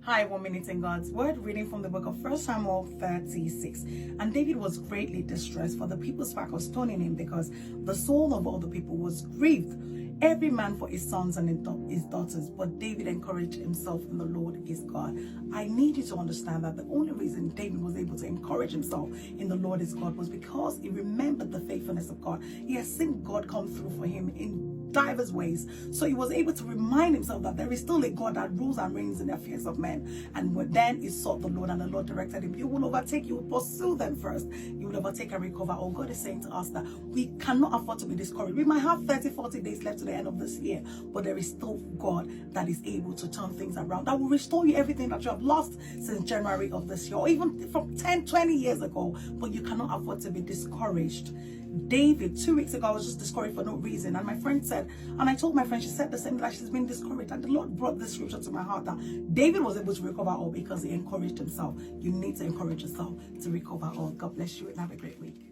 Hi, 1 minute in God's word, reading from the book of 1 Samuel 36. And David was greatly distressed, for the people spake of stoning him, because the soul of all the people was grieved, every man for his sons and his daughters. But David encouraged himself in the Lord his God. I need you to understand that the only reason David was able to encourage himself in the Lord his God was because he remembered the faithfulness of God. He has seen God come through for him in diverse ways, so he was able to remind himself that there is still a God that rules and reigns in the affairs of men. And then he sought the Lord, and the Lord directed him. You will overtake, you will pursue them first, you will overtake and recover. Oh, God is saying to us that we cannot afford to be discouraged. We might have 30-40 days left to the end of this year, but there is still God that is able to turn things around, that will restore you everything that you have lost since January of this year, or even from 10-20 years ago. But you cannot afford to be discouraged. David, 2 weeks ago, I was just discouraged for no reason, and my friend said, and I told my friend, she said the same, that she's been discouraged, and the Lord brought this scripture to my heart that David was able to recover all because he encouraged himself. You need to encourage yourself to recover all. God bless you and have a great week.